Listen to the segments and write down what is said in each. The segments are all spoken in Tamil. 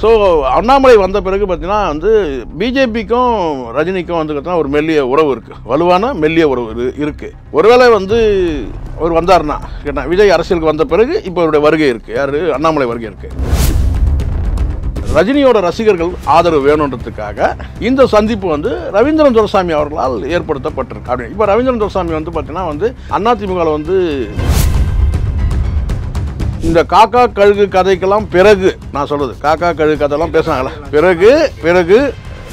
ஸோ அண்ணாமலை வந்த பிறகு பார்த்தீங்கன்னா வந்து பிஜேபிக்கும் ரஜினிக்கும் வந்து பார்த்தீங்கன்னா ஒரு மெல்லிய உறவு இருக்குது, வலுவான மெல்லிய உறவு இருக்குது. ஒருவேளை வந்து அவர் வந்தார்னா கேட்டால் விஜய் அரசியலுக்கு வந்த பிறகு இப்போ அவருடைய வருகை இருக்குது, யார் அண்ணாமலை வருகை இருக்குது. ரஜினியோட ரசிகர்கள் ஆதரவு வேணுன்றதுக்காக இந்த சந்திப்பு வந்து ரவீந்திரன் துரைசாமி அவர்களால் ஏற்படுத்தப்பட்டிருக்கு. அப்படி இப்போ ரவீந்திரன் துரைசாமி வந்து பார்த்தீங்கன்னா வந்து அதிமுகவில் வந்து இந்த காக்கா கழுகு கதைக்கெல்லாம் பிறகு நான் சொல்றது காக்கா கழுகு கதையெல்லாம் பேசுனாங்களா பிறகு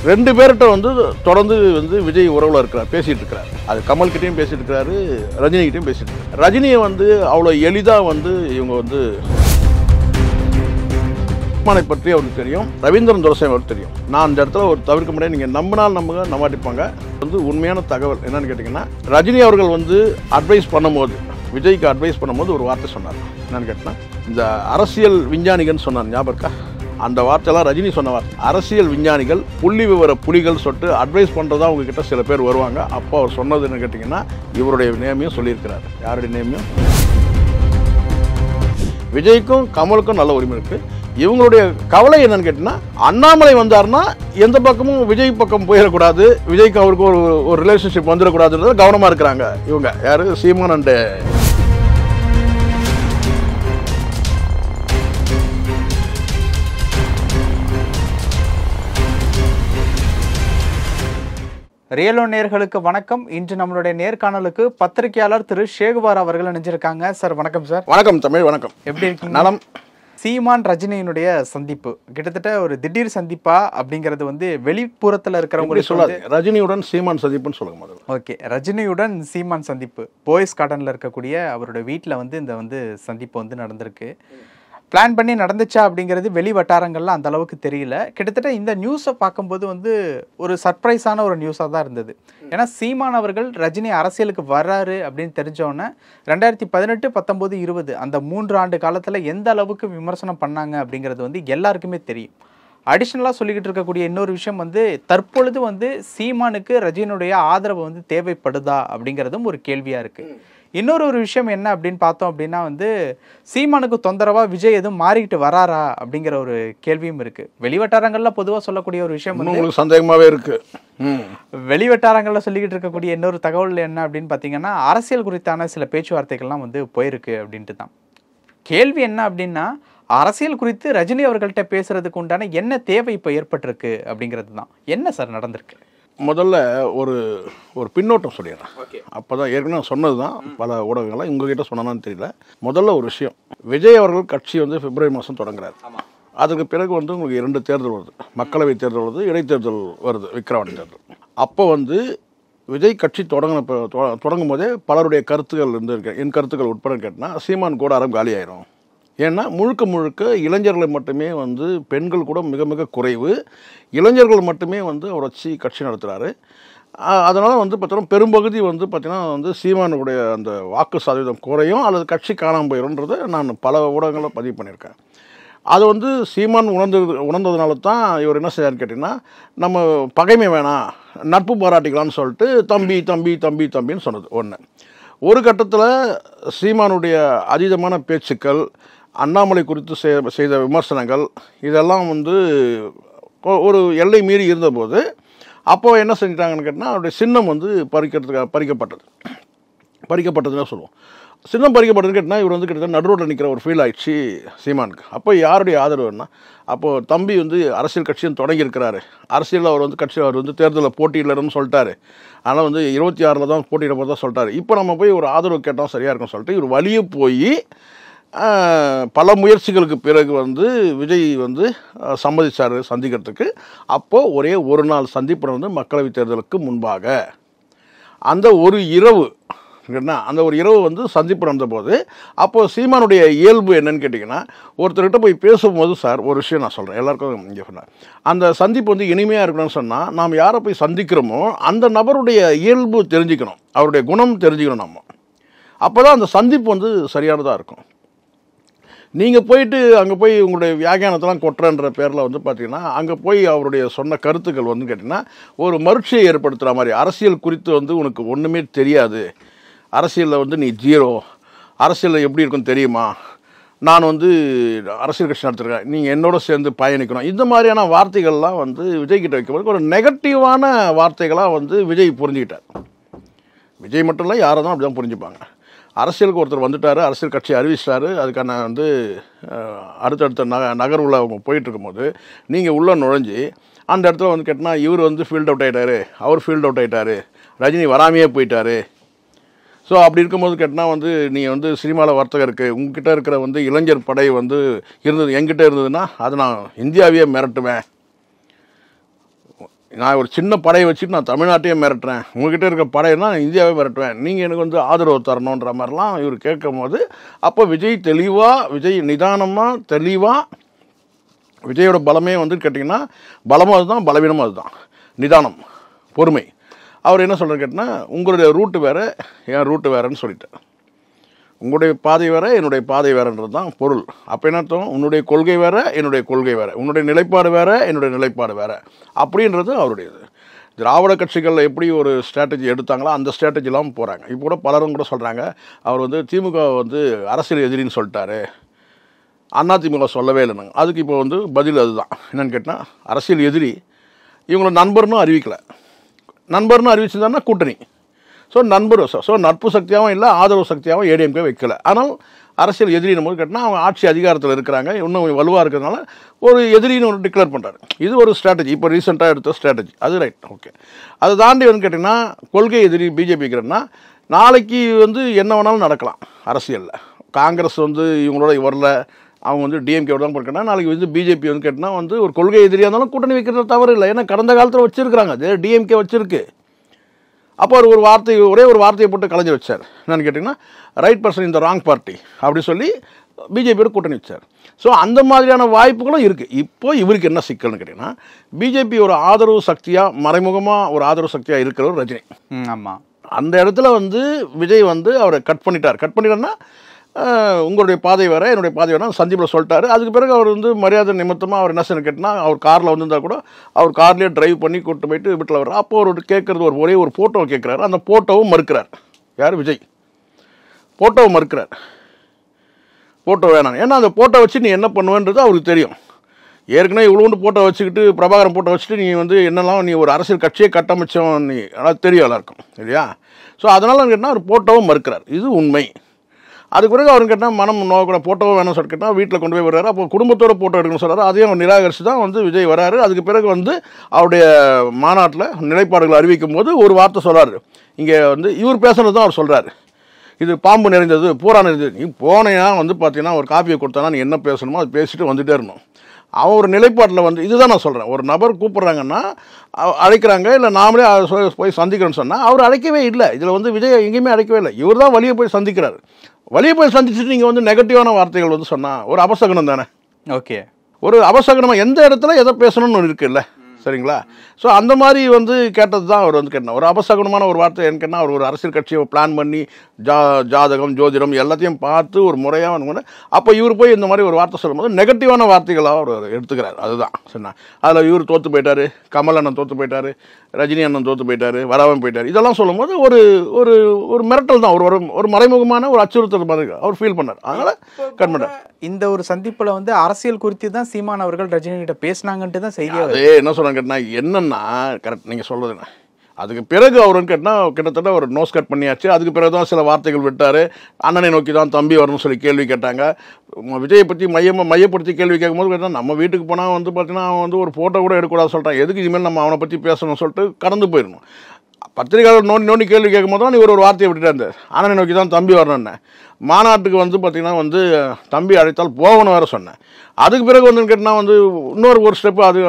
2 பேர்கிட்ட வந்து தொடர்ந்து வந்து விஜய் உறவுல இருக்கிறார், பேசிட்டு இருக்கிறார். அது கமல்கிட்டையும் பேசிட்டு இருக்கிறாரு, ரஜினிகிட்டையும் பேசிட்டு இருக்காரு. ரஜினியை வந்து அவ்வளோ எளிதாக வந்து இவங்க வந்து பற்றி அவருக்கு தெரியும், ரவீந்திரன் துரைசாமி அவருக்கு தெரியும். நான் அந்த இடத்துல ஒரு தவிர்க்க முடியாது, நீங்கள் நம்பினால் நம்பாட்டிப்பாங்க. வந்து உண்மையான தகவல் என்னன்னு கேட்டிங்கன்னா, ரஜினி அவர்கள் வந்து அட்வைஸ் பண்ணும்போது, விஜய்க்கு அட்வைஸ் பண்ணும்போது ஒரு வார்த்தை சொன்னார். என்னன்னு கேட்டால், இந்த அரசியல் விஞ்ஞானிகள்னு சொன்னார், ஞாபகம் இருக்கா? அந்த வார்த்தையெல்லாம் ரஜினி சொன்ன வார்த்தை. அரசியல் விஞ்ஞானிகள், புள்ளி விவர புலிகள் சொல்லிட்டு அட்வைஸ் பண்ணுறதா உங்ககிட்ட சில பேர் வருவாங்க. அப்போ அவர் சொன்னது என்ன கேட்டிங்கன்னா, இவருடைய நேமையும் சொல்லியிருக்கிறார். யாருடைய நேமையும்? விஜய்க்கும் கமலுக்கும் நல்ல உரிமை இருக்குது. இவங்களுடைய கவலை என்னன்னு கேட்டிங்கன்னா, அண்ணாமலை வந்தார்னா எந்த பக்கமும் விஜய் பக்கம் போயிடக்கூடாது, விஜய்க்கு அவருக்கு ஒரு ரிலேஷன்ஷிப் வந்துடக்கூடாதுன்றது கவனமாக இருக்கிறாங்க. இவங்க யார்? சீமான் அண்ட் ரியலோ நேர்களுக்கு வணக்கம். இன்று நம்மளுடைய நேர்காணலுக்கு பத்திரிகையாளர் திரு ஷேகுபார் அவர்கள் நினைச்சிருக்காங்க. சார் வணக்கம். சார் வணக்கம். தமிழ் வணக்கம். எப்படி இருக்கீங்க? நலம். சீமான் ரஜினியினுடைய சந்திப்பு கிட்டத்தட்ட ஒரு திடீர் சந்திப்பா அப்படிங்கிறது வந்து வெளிப்புறத்தில் இருக்கிறவங்க சொல்லாது. ரஜினியுடன் சீமான் சந்திப்புன்னு சொல்லுங்க முதல்ல. ஓகே, ரஜினியுடன் சீமான் சந்திப்பு போயஸ் கார்டனில் இருக்கக்கூடிய அவருடைய வீட்டில் வந்து இந்த வந்து சந்திப்பு வந்து நடந்திருக்கு. பிளான் பண்ணி நடந்துச்சா அப்படிங்கிறது வெளி வட்டாரங்கள்லாம் அந்த அளவுக்கு தெரியல. கிட்டத்தட்ட இந்த நியூஸை பார்க்கும்போது வந்து ஒரு சர்ப்ரைஸான ஒரு நியூஸாக தான் இருந்தது. ஏன்னா சீமான் அவர்கள் ரஜினி அரசியலுக்கு வர்றாரு அப்படின்னு தெரிஞ்சோன்னே 2018, 19, 20 அந்த 3 ஆண்டு காலத்தில் எந்த அளவுக்கு விமர்சனம் பண்ணாங்க அப்படிங்கிறது வந்து எல்லாருக்குமே தெரியும். அடிஷ்னலாக சொல்லிக்கிட்டு இருக்கக்கூடிய இன்னொரு விஷயம் வந்து தற்பொழுது வந்து சீமானுக்கு ரஜினியுடைய ஆதரவு வந்து தேவைப்படுதா அப்படிங்கிறதும் ஒரு கேள்வியாக இருக்குது. இன்னொரு விஷயம் என்ன அப்படின்னு பார்த்தோம் அப்படின்னா வந்து சீமானுக்கு தொந்தரவா விஜய் எதுவும் மாறிக்கிட்டு வராரா அப்படிங்கிற ஒரு கேள்வியும் இருக்கு. வெளிவட்டாரங்கள்ல பொதுவாக சொல்லக்கூடிய ஒரு விஷயம் வந்து சந்தேகமாவே இருக்கு. வெளிவட்டாரங்கள்ல சொல்லிக்கிட்டு இருக்கக்கூடிய இன்னொரு தகவல் என்ன அப்படின்னு பார்த்தீங்கன்னா, அரசியல் குறித்தான சில பேச்சுவார்த்தைகள்லாம் வந்து போயிருக்கு அப்படின்ட்டு தான். கேள்வி என்ன அப்படின்னா, அரசியல் குறித்து ரஜினி அவர்கள்ட்ட பேசுறதுக்கு உண்டான என்ன தேவை இப்போ ஏற்பட்டிருக்கு அப்படிங்கிறது தான். என்ன சார் நடந்திருக்கு? முதல்ல ஒரு பின்னோட்டம் சொல்லிடுறேன். அப்போ தான் ஏற்கனவே சொன்னது தான் பல ஊடகங்கள்லாம் உங்ககிட்ட சொன்னான்னு தெரியல. முதல்ல ஒரு விஷயம், விஜய் அவர்கள் கட்சி வந்து பிப்ரவரி மாதம் தொடங்குறாரு. அதுக்கு பிறகு வந்து உங்களுக்கு 2 தேர்தல் வருது, மக்களவை தேர்தல் வருது, இடைத்தேர்தல் வருது, விக்கிரவாணி தேர்தல். அப்போ வந்து விஜய் கட்சி தொடங்கும் போதே பலருடைய கருத்துக்கள் இருந்து, என் கருத்துக்கள் உட்பட கேட்டால் சீமான் கூடாரம் காலி ஆயிரும். ஏன்னா முழுக்க இளைஞர்களை மட்டுமே வந்து, பெண்கள் கூட மிக மிக குறைவு, இளைஞர்கள் மட்டுமே வந்து அவர் வச்சு கட்சி நடத்துகிறாரு. அதனால் வந்து பார்த்தோன்னா பெரும்பகுதி வந்து பார்த்திங்கன்னா வந்து சீமானுடைய அந்த வாக்கு சதவீதம் குறையும் அல்லது கட்சி காணாமல் போயிடும்ன்றதை நான் பல ஊடகங்களில் பதிவு பண்ணியிருக்கேன். அது வந்து சீமான் உணர்ந்ததுனால தான் இவர் என்ன செய்யாருன்னு கேட்டிங்கன்னா, நம்ம பகைமை வேணாம், நட்பு பாராட்டிக்கலான்னு சொல்லிட்டு தம்பின்னு சொன்னது ஒன்று. ஒரு கட்டத்தில் சீமானுடைய அதீதமான பேச்சுக்கள், அண்ணாமலை குறித்து செய்த விமர்சனங்கள், இதெல்லாம் வந்து ஒரு எல்லை மீறி இருந்தபோது அப்போது என்ன செஞ்சிட்டாங்கன்னு கேட்டால், அவருடைய சின்னம் வந்து பறிக்கப்பட்டதுன்னு சொல்லுவோம். சின்னம் பறிக்கப்பட்டதுன்னு கேட்டால் இவர் வந்து கிட்டத்தட்ட நடுரோட்டில் நிற்கிற ஒரு ஃபீல் ஆயிடுச்சு சீமானுக்கு. அப்போ யாருடைய ஆதரவுன்னா, அப்போது தம்பி வந்து அரசியல் கட்சியும் தொடங்கியிருக்கிறாரு, அரசியலில் அவர் வந்து தேர்தலில் போட்டியிடலன்னு சொல்லிட்டாரு, ஆனால் வந்து 26 தான் போட்டியிட போது தான் சொல்லிட்டாரு. இப்போ நம்ம போய் ஒரு ஆதரவு கேட்டால் சரியாக இருக்கும்னு சொல்லிட்டு இவர் வழியே போய் பல முயற்சிகளுக்கு பிறகு வந்து விஜய் வந்து சம்மதிச்சார் சந்திக்கிறதுக்கு. அப்போது ஒரே ஒரு நாள் சந்திப்பு வந்து மக்களவை தேர்தலுக்கு முன்பாக அந்த ஒரு இரவு வந்து சந்திப்பு நடந்தபோது, அப்போது சீமானுடைய இயல்பு என்னன்னு கேட்டிங்கன்னா, ஒருத்தர்கிட்ட போய் பேசும்போது, சார் ஒரு விஷயம் நான் சொல்கிறேன் எல்லாருக்கும் இங்கே சொன்னேன், அந்த சந்திப்பு வந்து இனிமையாக இருக்கணும்னு சொன்னால் நாம் யாரை போய் சந்திக்கிறோமோ அந்த நபருடைய இயல்பு தெரிஞ்சுக்கணும், அவருடைய குணம் தெரிஞ்சுக்கணும் நம்ம. அப்போ தான் அந்த சந்திப்பு வந்து சரியானதாக இருக்கும். நீங்கள் போயிட்டு அங்கே போய் உங்களுடைய வியாக்கியானத்தெல்லாம் கொட்டுறன்ற பேரில் வந்து பார்த்தீங்கன்னா, அங்கே போய் அவருடைய சொன்ன கருத்துக்கள் வந்து கேட்டிங்கன்னா ஒரு மறுச்சியை ஏற்படுத்துகிற மாதிரி, அரசியல் குறித்து வந்து உனக்கு ஒன்றுமே தெரியாது, அரசியலில் வந்து நீ ஜீரோ, அரசியலில் எப்படி இருக்குன்னு தெரியுமா, நான் வந்து அரசியல் கட்சி நடத்துகிறேன், நீங்கள் என்னோட சேர்ந்து பயணிக்கணும், இந்த மாதிரியான வார்த்தைகள்லாம் வந்து விஜய் கிட்ட வைக்கும்போது ஒரு நெகட்டிவான வார்த்தைகளாக வந்து விஜய் புரிஞ்சுக்கிட்டார். விஜய் மட்டும் இல்லை, யாரை தான் அப்படி தான் புரிஞ்சுப்பாங்க. அரசியலுக்கு ஒருத்தர் வந்துட்டார், அரசியல் கட்சி அறிவிச்சிட்டாரு, அதுக்கான வந்து அடுத்தடுத்த நகர்வுல அவங்க போயிட்டு இருக்கும்போது நீங்கள் உள்ளே நுழைஞ்சி அந்த இடத்துல வந்து கேட்டால் இவர் வந்து ஃபீல்ட் அவுட் ஆகிட்டாரு, அவர் ஃபீல்ட் அவுட் ஆகிட்டாரு, ரஜினி வராமையே போயிட்டாரு. ஸோ அப்படி இருக்கும்போது கேட்டால் வந்து நீங்கள் வந்து சினிமாவில் வர்த்தகம் இருக்குது, உங்ககிட்ட இருக்கிற வந்து இளைஞர் படை வந்து இருந்தது என்கிட்ட இருந்ததுன்னா அதை நான் இந்தியாவையே மிரட்டுவேன், நான் ஒரு சின்ன படையை வச்சுட்டு நான் தமிழ்நாட்டையே மிரட்டுறேன், உங்ககிட்ட இருக்க படையெல்லாம் நான் இந்தியாவே மிரட்டுவேன், நீங்கள் எனக்கு வந்து ஆதரவு தரணுன்ற மாதிரிலாம் இவர் கேட்கும் போது அப்போ விஜய் நிதானமாக தெளிவாக, விஜயோட பலமே வந்து கேட்டிங்கன்னா பலமும் அதுதான், பலவீனமும் அதுதான், நிதானம், பொறுமை. அவர் என்ன சொல்கிறார் கேட்டால் உங்களுடைய ரூட்டு வேறு, என் ரூட்டு வேறுன்னு சொல்லிட்டார். உங்களுடைய பாதை வேறு, என்னுடைய பாதை வேறுன்றது தான் பொருள். அப்போ என்ன அர்த்தம், உன்னுடைய கொள்கை வேறு, என்னுடைய கொள்கை வேறு, உன்னுடைய நிலைப்பாடு வேறு, என்னுடைய நிலைப்பாடு வேறு அப்படின்றது அவருடையது. திராவிட கட்சிகளில் எப்படி ஒரு ஸ்ட்ராட்டஜி எடுத்தாங்களோ அந்த ஸ்ட்ராட்டஜிலாம் போகிறாங்க. இப்போ கூட பலரும் கூட சொல்கிறாங்க அவர் வந்து திமுக வந்து அரசியல் எதிரின்னு சொல்லிட்டாரு, அதிமுக சொல்லவே இல்லைனாங்க. அதுக்கு இப்போ வந்து பதில் அதுதான். என்னென்னு கேட்டால் அரசியல் எதிரி இவங்களை நண்பர்னு அறிவிக்கலை, நண்பர்னு அறிவிச்சிருந்தாருன்னா கூட்டணி. ஸோ நட்பு சக்தியாகவும் இல்லை, ஆதரவு சக்தியாகவும் ஏடிஎம்கே வைக்கல. ஆனால் அரசியல் எதிரின்னு போது கேட்டால் அவங்க ஆட்சி அதிகாரத்தில் இருக்கிறாங்க, இன்னும் வலுவாக இருக்கிறதுனால ஒரு எதிரின்னு ஒன்று டிக்ளேர் பண்ணுறாரு. இது ஒரு ஸ்ட்ராட்டஜி, இப்போ ரீசெண்டாக எடுத்த ஸ்ட்ராட்டஜி, அது ரைட், ஓகே. அதை தாண்டி வந்து கேட்டிங்கன்னா கொள்கை எதிரி பிஜேபிக்கிறன்னா நாளைக்கு வந்து என்ன வேணாலும் நடக்கலாம் அரசியலில். காங்கிரஸ் வந்து இவங்களோட வரல, அவங்க வந்து டிஎம்கேவோட தான் போயிருக்காங்க. நாளைக்கு வந்து பிஜேபி வந்து கேட்டால் வந்து ஒரு கொள்கை எதிரியாக இருந்தாலும் கூட்டணி வைக்கிறது தவறு இல்லை, ஏன்னா கடந்த காலத்தில் வச்சுருக்கிறாங்க, டிஎம்கே வச்சுருக்கு. அப்போ அவர் ஒரே ஒரு வார்த்தையை போட்டு கலைஞ்சு வச்சார். என்னென்னு கேட்டிங்கன்னா ரைட் பர்சன் இந்த ராங் பார்ட்டி அப்படி சொல்லி பிஜேபியோட கூட்டணி வச்சார். ஸோ அந்த மாதிரியான வாய்ப்புகளும் இருக்குது. இப்போ இவருக்கு என்ன சிக்கல்னு கேட்டிங்கன்னா பிஜேபி ஒரு ஆதரவு சக்தியாக, மறைமுகமாக ஒரு ஆதரவு சக்தியாக இருக்கிறவர் ரஜினி. ஆமாம், அந்த இடத்துல வந்து விஜய் வந்து அவரை கட் பண்ணிட்டாருன்னா உங்களுடைய பாதை வேறு, என்னுடைய பாதை வேறு சந்திப்பில் சொல்லிட்டாரு. அதுக்கு பிறகு அவர் வந்து மரியாதை நிமித்தமாக அவர் என்ன செய்யணும் கேட்டால் அவர் காரில் வந்திருந்தால் கூட அவர் கார்லேயே ட்ரைவ் பண்ணி கூட்டு போயிட்டு வீட்டில் வர்றார். அப்போ அவர் கேட்குறது ஒரே ஒரு ஃபோட்டோ கேட்குறாரு. அந்த ஃபோட்டோவும் மறுக்கிறார். யார்? விஜய். ஃபோட்டோவை மறுக்கிறார், ஃபோட்டோ வேணாம். ஏன்னா அந்த ஃபோட்டோ வச்சு நீ என்ன பண்ணுவேன்றது அவருக்கு தெரியும். ஏற்கனவே இவ்வளோண்டு ஃபோட்டோ வச்சுக்கிட்டு பிரபாகரன் ஃபோட்டோ வச்சுட்டு நீ வந்து என்னெல்லாம் நீ ஒரு அரசியல் கட்சியை கட்டமைச்சோம், நீ அதாவது தெரியும் எல்லாருக்கும் இல்லையா? ஸோ அதனால் கேட்டால் அவர் ஃபோட்டோவும் மறுக்கிறார். இது உண்மை. அதுக்கு பிறகு அவருக்கு கேட்டால் மனம் நோக்கூட ஃபோட்டோவை வேணும்னு சொல்லி கேட்டால் வீட்டில் கொண்டு போய் வர்றாரு. அப்போ குடும்பத்தோட ஃபோட்டோ எடுக்கணும்னு சொல்கிறாரு. அதையும் அவர் நிராகரித்து தான் வந்து விஜய் வராரு. அதுக்கு பிறகு வந்து அவருடைய மாநாட்டில் நிலைப்பாடுகளை அறிவிக்கும் போது ஒரு வார்த்தை சொல்கிறாரு. இங்கே வந்து இவர் பேசுகிறது தான் அவர் சொல்கிறாரு, இது பாம்பு நிறைந்தது, பூரா நிறைந்தது. நீ போனையா வந்து பார்த்தீங்கன்னா ஒரு காப்பியை கொடுத்தானா நீ என்ன பேசணுமோ அது பேசிட்டு வந்துகிட்டே இருக்கணும். அவன் ஒரு நிலைப்பாட்டில் வந்து இதுதான் நான் சொல்கிறேன். ஒரு நபர் கூப்பிட்றாங்கன்னா அழைக்கிறாங்க, இல்லை நாமளே போய் சந்திக்கிறோன்னு சொன்னால் அவர் அழைக்கவே இல்லை. இதில் வந்து விஜய் எங்கேயுமே அழைக்கவே இல்லை. இவர் தான் வழியை போய் சந்திக்கிறார். வழியை போய் சந்திச்சுட்டு நீங்கள் வந்து நெகட்டிவான வார்த்தைகள் வந்து சொன்னால் ஒரு அபசகனம் தானே. ஓகே, ஒரு அபசகனமாக எந்த இடத்துல எதை பேசணும்னு இருக்குல்ல, சரிங்களா? ஸோ அந்த மாதிரி வந்து கேட்டது தான் அவர் வந்து கேட்டார். ஒரு அபசகுணமான ஒரு வார்த்தை என்ன கேட்டால் அவர் ஒரு அரசியல் கட்சியை பிளான் பண்ணி ஜாதகம் ஜோதிடம் எல்லாத்தையும் பார்த்து ஒரு முறையாக வந்து அப்போ இவர் போய் இந்த மாதிரி ஒரு வார்த்தை சொல்லும்போது நெகட்டிவான வார்த்தைகளாக அவர் எடுத்துக்கிறார். அதுதான் சொன்னார். அதில் இவர் தோற்று போயிட்டார், கமல் அண்ணன் தோற்று போயிட்டார், ரஜினி அண்ணன் தோற்று போயிட்டார், வராமல் போயிட்டார், இதெல்லாம் சொல்லும்போது ஒரு ஒரு ஒரு மிரட்டல் தான், ஒரு ஒரு மறைமுகமான ஒரு அச்சுறுத்தல் மாதிரி அவர் ஃபீல் பண்ணார். அதனால் கட் பண்ணார். இந்த ஒரு சந்திப்பில் வந்து அரசியல் குறித்து தான் சீமான் அவர்கள் ரஜினி கிட்ட பேசினாங்கன்ட்டு தான் செய்தி. அதே என்ன சொல்கிறாங்க கேட்டால் என்னென்னா கரெக்ட் நீங்கள் சொல்கிறது என்ன. அதுக்கு பிறகு அவருன்னு கேட்டால் கிட்டத்தட்ட ஒரு நோஸ் கட் பண்ணியாச்சு. அதுக்கு பிறகு தான் சில வார்த்தைகள் விட்டார். அண்ணனை நோக்கி தான் தம்பி வரணும்னு சொல்லி கேள்வி கேட்டாங்க. விஜயை பற்றி மையப்படுத்தி கேள்வி கேட்கும்போது கேட்டால் நம்ம வீட்டுக்கு போனால் வந்து பார்த்தீங்கன்னா அவன் வந்து ஒரு ஃபோட்டோ கூட எடுக்கக்கூடாது சொல்கிறான், எதுக்கு இனிமேல் நம்ம அவனை பற்றி பேசணும்னு சொல்லிட்டு கடந்து போயிடணும். பத்திரிகையாளர் நோண்டி கேள்வி கேட்கும்போது தான் நீ ஒரு வார்த்தையை விட்டுட்டே இருந்தேன், அண்ணனை நோக்கி தான் தம்பி வரணுன்னு. மாநாட்டுக்கு வந்து பார்த்திங்கன்னா வந்து தம்பி அழைத்தால் போகணும் வேறு சொன்னேன். அதுக்கு பிறகு வந்து கேட்டால் வந்து ஒரு ஸ்டெப்பு அது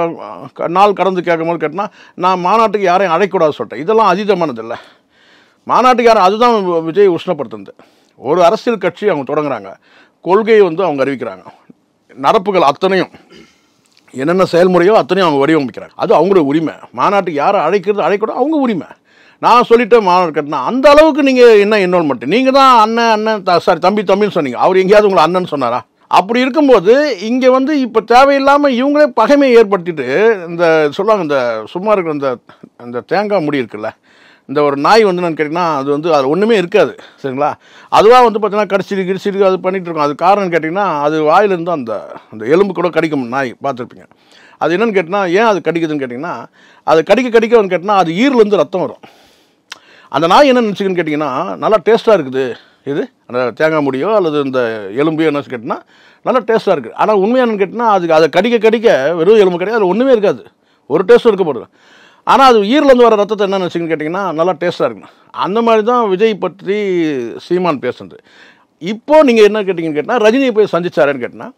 நாள் கடந்து கேட்கும்போது கேட்டால் நான் மாநாட்டுக்கு யாரையும் அழைக்கூடாது சொல்லிட்டேன். இதெல்லாம் அதீதமானது இல்லை. மாநாட்டுக்கு யாரும் அதுதான் விஜய் உஷ்ணப்படுத்துது. ஒரு அரசியல் கட்சி அவங்க தொடங்குறாங்க, கொள்கையை வந்து அவங்க அறிவிக்கிறாங்க, நடப்புகள் அத்தனையும் என்னென்ன செயல்முறையோ அத்தனையும் அவங்க வடிவமைக்கிறாங்க. அது அவங்களோட உரிமை. மாநாட்டுக்கு யாரை அழைக்கூடாது அவங்க உரிமை. நான் சொல்லிட்டேன் மாநாடு கட்டினா அந்த அளவுக்கு நீங்கள் என்ன இன்வால்மெண்ட், நீங்கள் தான் அண்ணன் தம்பின்னு சொன்னீங்க, அவர் எங்கேயாவது உங்களை அண்ணன் சொன்னாரா? அப்படி இருக்கும்போது இங்கே வந்து இப்போ தேவையில்லாமல் இவங்களே பகைமையை ஏற்படுத்திட்டு இந்த சொல்லுவாங்க, இந்த சும்மா இருக்கிற இந்த தேங்காய் முடி இருக்குல்ல, இந்த ஒரு நாய் வந்து நான் கேட்டிங்கன்னா அது வந்து அது ஒன்றுமே இருக்காது சரிங்களா. அதுவாக வந்து பார்த்தீங்கன்னா கடிச்சிருக்கு அது பண்ணிகிட்டு இருக்கோம். அது காரணம் கேட்டிங்கன்னா அது வாயிலிருந்து அந்த எலும்பு கூட கடிக்கும் நாய் பார்த்துருப்பீங்க. அது என்னென்னு கேட்டிங்கன்னா ஏன் அது கடிக்குதுன்னு கேட்டிங்கன்னா அது கடிக்க வந்து கேட்டிங்கன்னா அது ஈரலேருந்து ரத்தம் வரும். அந்த நாய் என்ன நினச்சிக்குன்னு கேட்டிங்கன்னா நல்லா டேஸ்ட்டாக இருக்குது இது அந்த தேங்காய் முடியோ அல்லது இந்த எலும்பையோ என்ன கேட்டிங்கன்னா நல்லா டேஸ்ட்டாக இருக்குது. ஆனால் உண்மையாக என்னென்னு கேட்டிங்கன்னா அதுக்கு அதை கடிக்க வெறும் எலும்பு கிடையாது, அது ஒன்றுமே இருக்காது, ஒரு டேஸ்ட்டும் இருக்க போடுது. ஆனால் அது ஈரலேருந்து வர ரத்தத்தை என்ன நினச்சிங்கன்னு கேட்டிங்கன்னா நல்லா டேஸ்ட்டாக இருக்குண்ணா. அந்த மாதிரி தான் விஜய் பற்றி சீமான் பேசுனது. இப்போது நீங்கள் என்ன கேட்டிங்கன்னு கேட்டால் ரஜினியை போய் சந்திச்சாரேன்னு கேட்டிங்கன்னா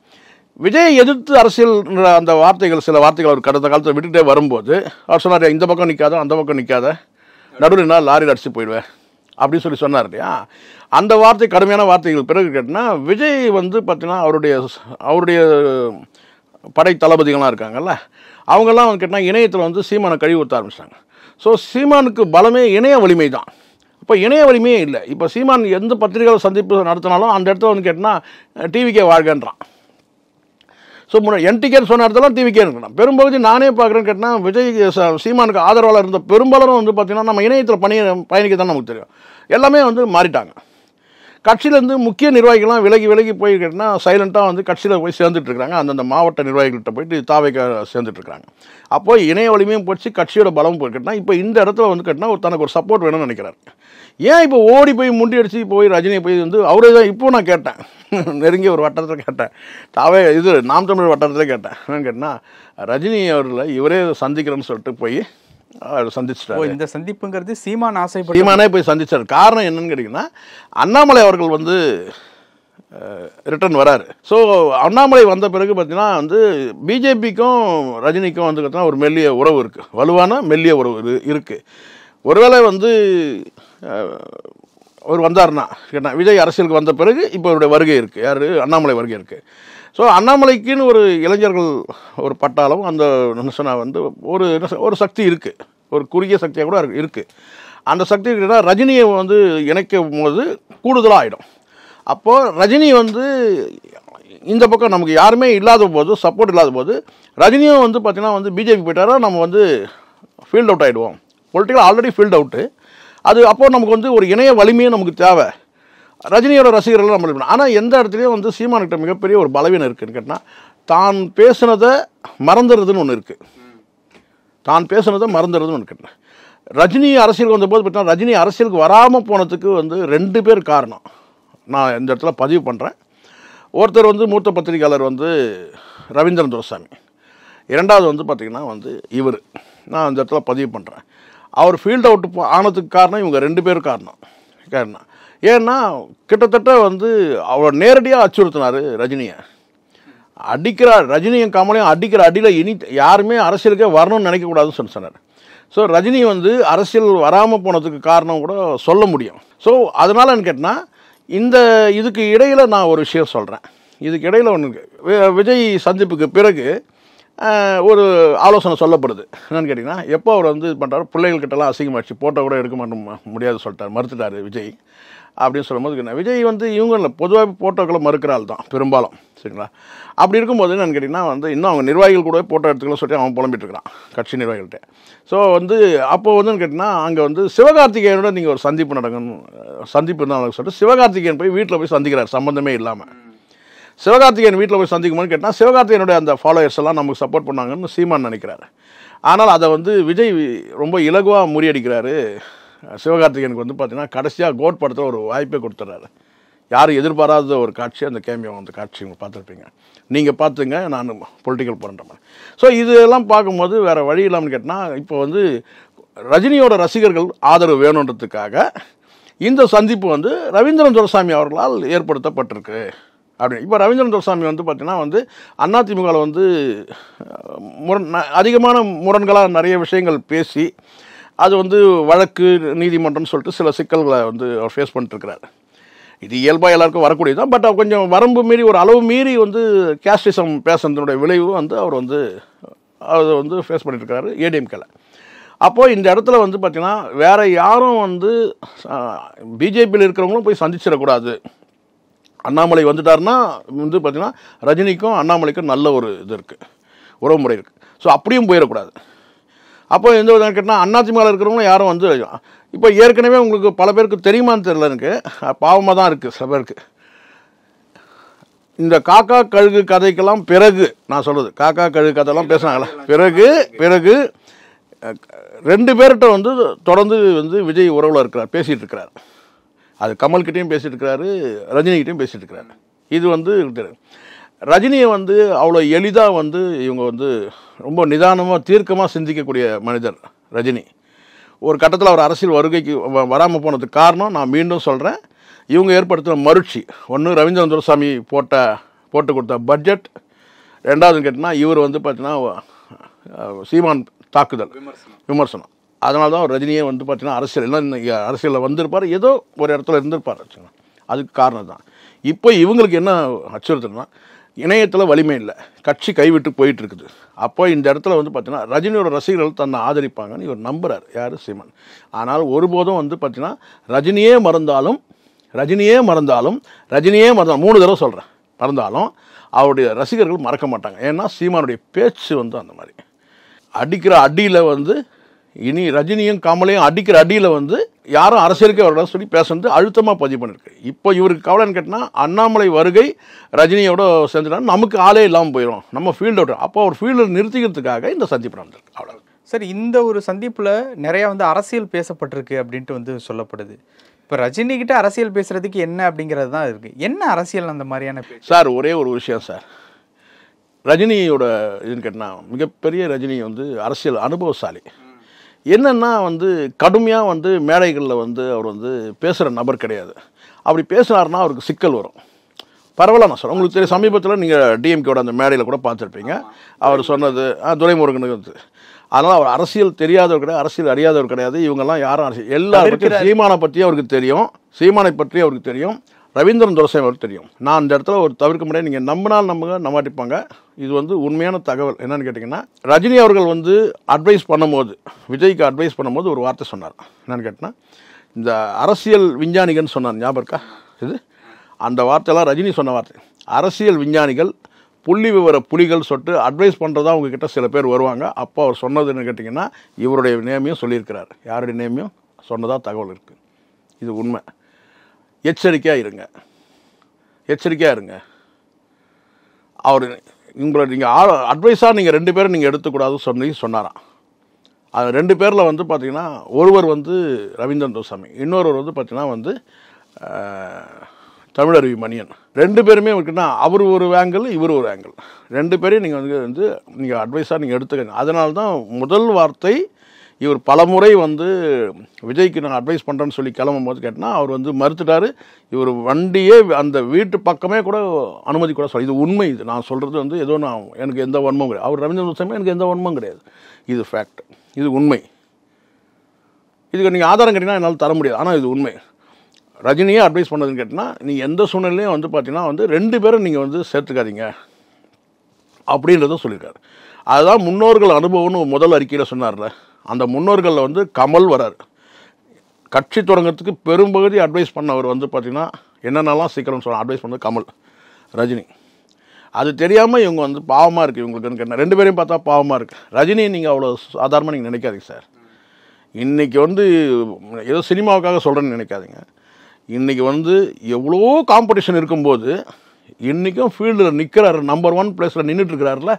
விஜயை எதிர்த்து அரசியல் அந்த வார்த்தைகள் சில வார்த்தைகள் அவர் கடந்த காலத்தில் விட்டுகிட்டே வரும்போது அவர் சொன்னார் இந்த பக்கம் நிற்காத அந்த பக்கம் நிற்காத நடுவில் என்ன லாரியில் அடிச்சு போயிடுவேன் அப்படின்னு சொன்னார் இல்லையா. அந்த வார்த்தை கடுமையான வார்த்தைகள் பிறகு கேட்டிங்கன்னா விஜய் வந்து பார்த்தீங்கன்னா அவருடைய படை தளபதிகள்லாம் இருக்காங்கல்ல அவங்கெல்லாம் வந்து கேட்டால் இணையத்தில் வந்து சீமானை கழுவி ஊற்ற ஆரம்பிச்சிட்டாங்க. ஸோ சீமானுக்கு பலமே இணைய வலிமை தான். இப்போ இணைய வலிமையே இல்லை. இப்போ சீமான் எந்த பத்திரிகையில் சந்திப்பு நடத்தினாலும் அந்த இடத்துல வந்து கேட்டால் டிவிக்கே வாழ்கன்றான். ஸோ என்டிகேன்னு சொன்ன இடத்துல டிவிக்கே இருக்கணும். பெரும்பகுதி நானே பார்க்குறேன்னு கேட்டால் விஜய் சீமானுக்கு ஆதரவாளர் இருந்த பெரும்பாலும் வந்து பார்த்திங்கன்னா நம்ம இணையத்தில் பயணிக்க தான் நமக்கு தெரியும். எல்லாமே வந்து மாறிட்டாங்க. கட்சியிலேருந்து முக்கிய நிர்வாகிகள்லாம் விலகி போய் கேட்டிங்கன்னா சைலண்ட்டாக வந்து கட்சியில் போய் சேர்ந்துட்டுருக்காங்க. அந்தந்த மாவட்ட நிர்வாகிகள்கிட்ட போயிட்டு தாவைக்க சேர்ந்துட்டுருக்காங்க. அப்போ இணைய வலிமையும் போச்சு, கட்சியோட பலமும் போய்கிட்டா இப்போ இந்த இடத்துல வந்து கேட்டிங்கன்னா தனக்கு ஒரு சப்போர்ட் வேணும்னு நினைக்கிறார். ஏன் இப்போ ஓடி போய் முண்டி அடித்து போய் ரஜினியை போய் வந்து அவரே தான் இப்போ நான் கேட்டேன் நெருங்கிய ஒரு வட்டாரத்தில் கேட்டேன் நாம் தமிழ் வட்டாரத்தில் கேட்டேன் என்னன்னு கேட்டால் ரஜினி அவர்களை இவரே சந்திக்கிறேன்னு சொல்லிட்டு போய் சந்திச்சிட்டாரு. இந்த சந்திப்புங்கிறது சீமானே போய் சந்திச்சார். காரணம் என்னன்னு கேட்டிங்கன்னா அண்ணாமலை அவர்கள் வந்து ரிட்டர்ன் வராரு. ஸோ அண்ணாமலை வந்த பிறகு பார்த்தீங்கன்னா வந்து பிஜேபிக்கும் ரஜினிக்கும் வந்து பார்த்தீங்கன்னா ஒரு மெல்லிய உறவு இருக்குது, வலுவான மெல்லிய உறவு இருக்குது. ஒருவேளை வந்து அவர் வந்தார்னா கேட்டால் விஜய் அரசியலுக்கு வந்த பிறகு இப்போ அவருடைய வருகை இருக்குது, யார் அண்ணாமலை வருகை இருக்குது. ஸோ அண்ணாமலைக்குன்னு ஒரு இளைஞர்கள் ஒரு பட்டாளம் அந்த சொன்னால் வந்து ஒரு சக்தி இருக்குது, ஒரு குறுகிய சக்தியாக கூட இருக்குது. அந்த சக்தி இருக்குன்னா ரஜினியை வந்து இணைக்கும் போது கூடுதலாக ஆகிடும். அப்போது ரஜினி வந்து இந்த பக்கம் நமக்கு யாருமே இல்லாத போது சப்போர்ட் இல்லாத போது ரஜினியும் வந்து பார்த்திங்கன்னா வந்து பிஜேபி போயிட்டாரா நம்ம வந்து ஃபீல்ட் அவுட் ஆகிடுவோம். பொலிட்டிக்கலாக ஆல்ரெடி ஃபீல்ட் அவுட்டு. அது அப்போது நமக்கு வந்து ஒரு இணைய வலிமையும் நமக்கு தேவை. ரஜினியோட ரசிகர்கள் நம்ம ஆனால் எந்த இடத்துலையும் வந்து சீமான்கிட்ட மிகப்பெரிய ஒரு பலவீனம் இருக்குதுன்னு கேட்டால் தான் பேசுனதை மறந்துடுறதுன்னு ஒன்று இருக்குது. தான் பேசுனதை மறந்துடுறதுன்னு ஒன்று கேட்டேன். ரஜினி அரசியலுக்கு வந்தபோது பார்த்தீங்கன்னா ரஜினி அரசியலுக்கு வராமல் போனதுக்கு வந்து 2 பேர் காரணம் நான் இந்த இடத்துல பதிவு பண்ணுறேன். ஒருத்தர் வந்து மூத்த பத்திரிகையாளர் வந்து ரவீந்திரன் துரைசாமி, இரண்டாவது வந்து பார்த்திங்கன்னா வந்து இவர் நான் இந்த இடத்துல பதிவு பண்ணுறேன். அவர் ஃபீல்ட் அவுட் ஆனதுக்கு காரணம் இவங்க 2 பேர் காரணம். ஏன்னா கிட்டத்தட்ட வந்து அவர் நேரடியாக அச்சுறுத்தினார் ரஜினியை. ரஜினியும் கமலையும் அடிக்கிற அடியில் இனி யாருமே அரசியலுக்கே வரணும்னு நினைக்கக்கூடாதுன்னு சொன்னார். ஸோ ரஜினி வந்து அரசியல் வராமல் போனதுக்கு காரணம் கூட சொல்ல முடியும். ஸோ அதனால் என்ன கேட்டால் இதுக்கு இடையில் நான் ஒரு விஷயம் சொல்கிறேன். இதுக்கு இடையில் ஒன்று விஜய் சந்திப்புக்கு பிறகு ஒரு ஆலோசனை சொல்லப்படுது. என்னென்னு கேட்டிங்கன்னா எப்போ அவர் வந்து இது பண்ணுறாரு பிள்ளைகள்கிட்டலாம் அசிங்கமாகிடுச்சு, ஃபோட்டோ கூட எடுக்க முடியாது சொல்லிட்டார், மறுத்துட்டார் விஜய் அப்படின்னு சொல்லும்போது விஜய் வந்து இவங்க பொதுவாக ஃபோட்டோக்களை மறுக்கிறாள் தான் பெரும்பாலும் சரிங்களா. அப்படி இருக்கும்போது என்னென்னு கேட்டிங்கன்னா வந்து இன்னும் அவங்க நிர்வாகிகள் கூட ஃபோட்டோ எடுத்துக்கலாம் சொல்லிட்டு அவன் புலம்பிட்டு இருக்கிறான் கட்சி நிர்வாகிகள்கிட்ட. ஸோ வந்து அப்போது வந்து கேட்டிங்கன்னா அங்கே வந்து சிவகார்த்திகேயனோட நீங்கள் ஒரு சந்திப்பு நடக்கணும் சொல்லிட்டு சிவகார்த்திகேயன் போய் வீட்டில் போய் சந்திக்கிறார் சம்மந்தமே இல்லாமல். சிவகார்த்திகேயன் வீட்டில் போய் சந்திக்கும்போது கேட்டால் சிவகார்த்திகேயனுடைய அந்த ஃபாலோயர்ஸ் எல்லாம் நமக்கு சப்போர்ட் பண்ணாங்கன்னு சீமான் நினைக்கிறாரு. ஆனால் அதை வந்து விஜய் ரொம்ப இலகுவாக முறியடிக்கிறாரு. சிவகார்த்திகேயனுக்கு வந்து பார்த்தீங்கன்னா கடைசியாக கோட் படத்தில் ஒரு வாய்ப்பே கொடுத்துட்றாரு. யாரும் எதிர்பாராத ஒரு காட்சி அந்த கேமியோ அந்த காட்சி அவங்க பார்த்துருப்பீங்க, நீங்கள் பார்த்துங்க, நான் பொலிட்டிக்கல் போகிற மாதிரி. ஸோ இதெல்லாம் பார்க்கும்போது வேறு வழி இல்லாமல் கேட்டால் இப்போ வந்து ரஜினியோட ரசிகர்கள் ஆதரவு வேணுன்றதுக்காக இந்த சந்திப்பு வந்து ரவீந்திரன் துரைசாமி அவர்களால் ஏற்படுத்தப்பட்டிருக்கு அப்படின்னு. இப்போ ரவீந்திரன் துரைசாமி வந்து பார்த்திங்கன்னா வந்து அதிமுகவில் வந்து அதிகமான முரண்களாக நிறைய விஷயங்கள் பேசி அது வந்து வழக்கு நீதிமன்றம்னு சொல்லிட்டு சில சிக்கல்களை வந்து அவர் ஃபேஸ் பண்ணிட்டுருக்கிறார். இது இயல்பாக எல்லாருக்கும் வரக்கூடியது தான். பட் கொஞ்சம் வரம்பு மீறி ஒரு அளவு மீறி வந்து கேஸ்டிசம் பேசுறதுனுடைய விளைவு வந்து அவர் வந்து அதை வந்து ஃபேஸ் பண்ணிட்டுருக்காரு ஏடிஎம்கேல. அப்போது இந்த இடத்துல வந்து பார்த்திங்கன்னா வேறு யாரும் வந்து பிஜேபியில் இருக்கிறவங்களும் போய் சந்திச்சிடக்கூடாது. அண்ணாமலை வந்துட்டாருன்னா வந்து பார்த்திங்கன்னா ரஜினிக்கும் அண்ணாமலைக்கும் நல்ல ஒரு இது இருக்குது, உறவு முறை இருக்குது. ஸோ அப்படியும் போயிடக்கூடாது. அப்போ எந்த விதம் கேட்டால் அதிமுகவில் இருக்கிறவங்களும் யாரும் வந்து இப்போ ஏற்கனவே உங்களுக்கு பல பேருக்கு தெரியுமான்னு தெரியல, எனக்கு பாவமாக தான் இருக்குது சில பேருக்கு. இந்த காக்கா கழுகு கதைக்கெல்லாம் பிறகு நான் சொல்கிறது, காக்கா கழுகு கதையெல்லாம் பேசுனாங்களே பிறகு 2 பேர்கிட்ட வந்து தொடர்ந்து வந்து விஜய் உறவில் இருக்கிறார், பேசிகிட்டு இருக்கிறார். அது கமல்கிட்டையும் பேசிகிட்டு இருக்கிறாரு, ரஜினிகிட்டையும் பேசிகிட்டு இருக்கிறாரு. இது வந்து ரஜினியை வந்து அவ்வளோ எளிதாக வந்து இவங்க வந்து ரொம்ப நிதானமாக தீர்க்கமாக சிந்திக்கக்கூடிய மனிதர் ரஜினி. ஒரு கட்டத்தில் அவர் அரசியல் வருகைக்கு வராமல் போனதுக்கு காரணம் நான் மீண்டும் சொல்கிறேன், இவங்க ஏற்படுத்தின மறுச்சி. ஒன்று ரவீந்திரன் துரைசாமி போட்டு கொடுத்த பட்ஜெட், ரெண்டாவதுன்னு கேட்டிங்கன்னா இவர் வந்து பார்த்தீங்கன்னா சீமான் தாக்குதல் விமர்சனம். அதனால தான் அவர் ரஜினியே வந்து பார்த்தீங்கன்னா அரசியலில் வந்திருப்பார், ஏதோ ஒரு இடத்துல இருந்திருப்பார் வச்சுக்கோங்க. அதுக்கு காரணம் தான். இப்போ இவங்களுக்கு என்ன அச்சுறுத்தல்னா, இணையத்தில் வலிமை இல்லை, கட்சி கைவிட்டு போயிட்டு இருக்குது. அப்போ இந்த இடத்துல வந்து பார்த்தீங்கன்னா ரஜினியோட ரசிகர்கள் தன்னை ஆதரிப்பாங்கன்னு இவர் நம்புகிறார், யார் சீமான். ஆனால் ஒருபோதும் வந்து பார்த்தீங்கன்னா ரஜினியே மறந்தாலும் 3 தடவை சொல்கிறேன் மறந்தாலும் அவருடைய ரசிகர்கள் மறக்க மாட்டாங்க. ஏன்னா சீமானுடைய பேச்சு வந்து அந்த மாதிரி அடிக்கிற அடியில் வந்து இனி ரஜினியும் கமலையும் அடிக்கிற அடியில் வந்து யாரும் அரசியலுக்கே வரலாம் சொல்லி பேசுறது அழுத்தமாக பதிவு பண்ணியிருக்கு. இப்போ இவருக்கு கவலைன்னு கேட்டால் அண்ணாமலை வருகை ரஜினியோட சேர்ந்துட்டா நமக்கு ஆளே இல்லாமல் போயிடும், நம்ம ஃபீல்டு அவுட். அப்போ அவர் ஃபீல்டில் நிறுத்திக்கிறதுக்காக இந்த சந்திப்பு நடந்திருக்கு, அவ்வளோ. சார், இந்த ஒரு சந்திப்பில் நிறையா வந்து அரசியல் பேசப்பட்டிருக்கு அப்படின்ட்டு வந்து சொல்லப்படுது. இப்போ ரஜினி கிட்ட அரசியல் பேசுறதுக்கு என்ன அப்படிங்கிறது தான் இருக்குது. என்ன அரசியல் அந்த மாதிரியான சார்? ஒரே ஒரு விஷயம் சார், ரஜினியோட இதுன்னு கேட்டால் மிகப்பெரிய ரஜினி வந்து அரசியல் அனுபவசாலி. என்னென்னா வந்து கடுமையாக வந்து மேடைகளில் வந்து அவர் வந்து பேசுகிற நபர் கிடையாது. அப்படி பேசுனார்னா அவருக்கு சிக்கல் வரும். பரவாயில்ல, நான் சொல்கிறேன், உங்களுக்கு தெரியும், சமீபத்தில் நீங்கள் டிஎம்கேயோட அந்த மேடையில் கூட பார்த்துருப்பீங்க. அவர் சொன்னது துரைமுருகனுக்கு. அதனால் அவர் அரசியல் தெரியாதவர் கிடையாது, அரசியல் அறியாதவர் கிடையாது. இவங்கெல்லாம் யாரும் அரசியல் எல்லாருக்கும் சீமானை பற்றி அவருக்கு தெரியும், சீமானை பற்றி அவருக்கு தெரியும், ரவீந்திரன் துரைசாமி அவருக்கு தெரியும். நான் அந்த இடத்துல ஒரு தவிர்க்க முடியாது, நீங்கள் நம்பினால் நம்புங்க, நம்பாட்டிப்பாங்க. இது வந்து உண்மையான தகவல். என்னென்னு கேட்டிங்கன்னா, ரஜினி அவர்கள் வந்து அட்வைஸ் பண்ணும்போது, விஜய்க்கு அட்வைஸ் பண்ணும்போது ஒரு வார்த்தை சொன்னார். என்னென்னு கேட்டிங்கன்னா, இந்த அரசியல் விஞ்ஞானிகள்னு சொன்னார், ஞாபகம் இருக்கா? இது அந்த வார்த்தையெல்லாம் ரஜினி சொன்ன வார்த்தை. அரசியல் விஞ்ஞானிகள், புள்ளி விவர புலிகள் சொல்லிட்டு அட்வைஸ் பண்ணுறதா உங்ககிட்ட சில பேர் வருவாங்க. அப்போ அவர் சொன்னதுன்னு கேட்டிங்கன்னா இவருடைய நேமையும் சொல்லியிருக்கிறார், யாருடைய நேமையும் சொன்னதாக தகவல் இருக்குது. இது உண்மை. எச்சரிக்கையாக இருங்க. அவர் உங்களை நீங்கள் அட்வைஸாக நீங்கள் 2 பேரும் நீங்கள் எடுத்துக்கூடாதுன்னு சொன்னாராம். அது 2 பேரில் வந்து பார்த்திங்கன்னா ஒருவர் வந்து ரவீந்திரன் துரைசாமி, இன்னொருவர் வந்து பார்த்திங்கன்னா வந்து தமிழருவி மணியன். 2 பேருமே இருக்குன்னா அவர் ஒரு ஆங்கிள், இவர் ஒரு ஆங்கிள். 2 பேரையும் நீங்கள் வந்து நீங்கள் அட்வைஸாக நீங்கள் எடுத்துக்கங்க. அதனால தான் முதல் வார்த்தை இவர் பலமுறை வந்து விஜய்க்கு நான் அட்வைஸ் பண்ணுறேன்னு சொல்லி கிளம்பும் போது கேட்டால் அவர் வந்து மறுத்துட்டார். இவர் வண்டியே அந்த வீட்டு பக்கமே கூட அனுமதி கூட இது உண்மை. இது நான் சொல்கிறது வந்து ஏதோ எனக்கு எந்த வன்மம் கிடையாது. அவர் ரவீந்திரன் துரைசாமி எனக்கு எந்த வன்மம் கிடையாது. இது ஃபேக்ட், இது உண்மை. இதுக்கு நீங்கள் ஆதாரம் கேட்டிங்கன்னா என்னால் தர முடியாது, ஆனால் இது உண்மை. ரஜினியே அட்வைஸ் பண்ணதுன்னு கேட்டிங்கன்னா நீங்கள் எந்த சூழ்நிலையும் வந்து பார்த்தீங்கன்னா வந்து 2 பேரும் நீங்கள் வந்து சேர்த்துக்காதீங்க அப்படின்றதும் சொல்லியிருக்காரு. அதுதான் முன்னோர்கள் அனுபவம்னு முதல் அறிக்கையில் சொன்னார்ல, அந்த முன்னோர்களில் வந்து கமல் வரார். கட்சி தொடங்கிறதுக்கு பெரும்பகுதி அட்வைஸ் பண்ணவர் வந்து பார்த்திங்கன்னா என்னென்னலாம் சீக்கிரம் அட்வைஸ் பண்ணது கமல், ரஜினி. அது தெரியாமல் இவங்க வந்து பாவமாக இருக்குது இவங்களுக்குன்னு கேட்டால் 2 பேரையும் பார்த்தா பாவமாக இருக்குது. ரஜினியை நீங்கள் அவ்வளோ சாதாரணமாக நீங்கள் நினைக்காதீங்க சார். இன்றைக்கி வந்து ஏதோ சினிமாவுக்காக சொல்கிறேன்னு நினைக்காதீங்க. இன்றைக்கி வந்து எவ்வளோ காம்படிஷன் இருக்கும்போது இன்றைக்கும் ஃபீல்டில் நிற்கிறாரு, நம்பர் 1 பிளேஸில் நின்றுட்டுருக்கிறாருல,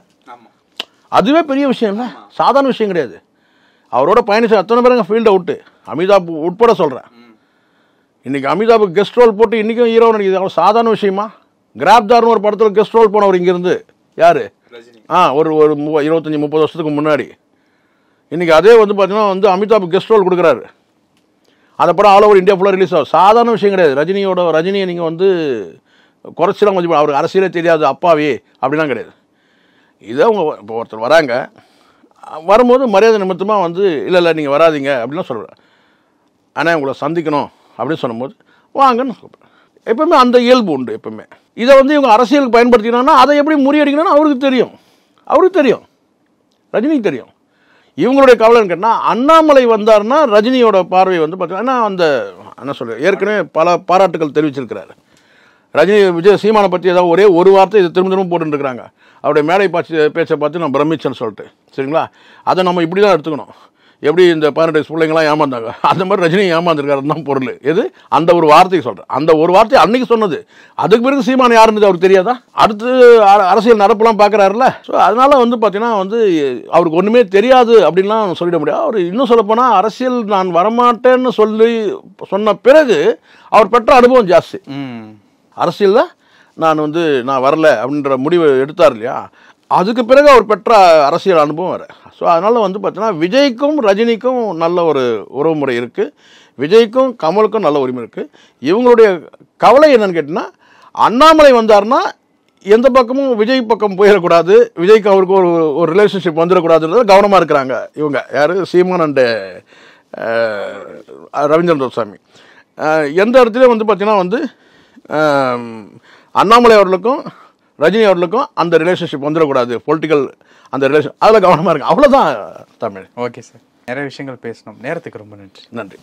அதுவே பெரிய விஷயம் இல்லை, சாதாரண விஷயம் கிடையாது. அவரோட பயணிச்ச அத்தனை பேருங்க ஃபீல்டை விட்டு, அமிதாப் உட்பட சொல்கிறேன். இன்றைக்கி அமிதாப்புக்கு கெஸ்ட் ரோல் போட்டு இன்றைக்கும் ஹீரோ நடிக்குது, அவ்வளோ சாதாரண விஷயமா? கிராப்தார்னு ஒரு படத்தில் கெஸ்ட் ரோல் போனவர் இங்கேருந்து யார்? ஒரு 25-30 வருஷத்துக்கு முன்னாடி. இன்றைக்கி அதே வந்து பார்த்தீங்கன்னா வந்து அமிதாப் கெஸ்ட் ரோல் கொடுக்குறாரு. அந்த படம் ஆல் ஓவர் இந்தியா ஃபுல்லாக ரிலீஸ் ஆகும். சாதாரண விஷயம் கிடையாது. ரஜினியை நீங்கள் வந்து குறைச்சிலாம் கொஞ்சம் அவருக்கு அரசியலே தெரியாது அப்பாவே அப்படிலாம் கிடையாது. இதே அவங்க இப்போ ஒருத்தர் வராங்க, வரும்போது மரியாதை நிமித்தமாக வந்து இல்லை நீங்கள் வராதிங்க அப்படின்லாம் சொல்கிறேன். ஆனால் உங்களை சந்திக்கணும் அப்படின்னு சொல்லும்போது வாங்கன்னு சொல்கிறேன். எப்பவுமே அந்த இயல்பு உண்டு எப்பவுமே. இதை வந்து இவங்க அரசியலுக்கு பயன்படுத்தினாங்கன்னா அதை எப்படி முறியடிக்கணும்னு அவருக்கு தெரியும், ரஜினிக்கு தெரியும். இவங்களுடைய கவலைன்னு கேட்டால் அண்ணாமலை வந்தார்னா ரஜினியோட பார்வை வந்து பார்த்தீங்கன்னா அந்த என்ன சொல்கிறேன், ஏற்கனவே பல பாராட்டுகள் தெரிவிச்சிருக்கிறாரு. ரஜினி விஜய் சீமானை பற்றி ஏதாவது ஒரே ஒரு வார்த்தை இதை திரும்ப போட்டுருக்குறாங்க. அவருடைய மேடை பேச்சை பார்த்து நான் பிரமிச்சேன்னு சொல்லிட்டு, சரிங்களா? அதை நம்ம இப்படி தான் எடுத்துக்கணும். எப்படி இந்த 18 வயசு பிள்ளைங்களாம் ஏமாந்தாங்க, அந்த மாதிரி ரஜினி ஏமாந்துருக்காருன்னு தான் பொருள். எது அந்த ஒரு வார்த்தைக்கு சொல்கிறேன். அந்த ஒரு வார்த்தை அன்னைக்கு சொன்னது. அதுக்கு பிறகு சீமான் யாருன்னு அவருக்கு தெரியாதா? அடுத்து அரசியல் நடப்பெல்லாம் பார்க்குறாருல. ஸோ அதனால் வந்து பார்த்தீங்கன்னா வந்து அவருக்கு ஒன்றுமே தெரியாது அப்படின்லாம் சொல்லிட முடியாது. அவர் இன்னும் சொல்லப்போனால் அரசியல் நான் வரமாட்டேன்னு சொன்ன பிறகு அவர் பெற்ற அனுபவம் ஜாஸ்தி. அரசியலில் நான் வரல அப்படின்ற முடிவை எடுத்தார் இல்லையா, அதுக்கு பிறகு அவர் பெற்ற அரசியல் அனுபவம் வேறு. ஸோ அதனால் வந்து பார்த்தீங்கன்னா விஜய்க்கும் ரஜினிக்கும் நல்ல ஒரு உறவு முறை இருக்குது, விஜய்க்கும் கமலுக்கும் நல்ல உரிமை இருக்குது. இவங்களுடைய கவலை என்னன்னு கேட்டிங்கன்னா, அண்ணாமலை வந்தார்னா எந்த பக்கமும் விஜய் பக்கம் போயிடக்கூடாது, விஜய்க்கு அவருக்கு ஒரு ரிலேஷன்ஷிப் வந்துடக்கூடாதுன்றது கவனமாக இருக்கிறாங்க இவங்க. யார்? சீமான் அண்டு ரவீந்திரன் துரைசாமி. எந்த இடத்துலையும் வந்து பார்த்தீங்கன்னா வந்து அண்ணாமலை அவர்களுக்கும் ரஜினி அவர்களுக்கும் அந்த ரிலேஷன்ஷிப் வந்துடக்கூடாது, பொலிட்டிக்கல் அந்த ரிலேஷன், அதில் கவனமாக இருக்கு. அவ்வளோதான் தமிழ். ஓகே சார், நிறைய விஷயங்கள் பேசணும். நேரத்துக்கு ரொம்ப நன்றி. நன்றி.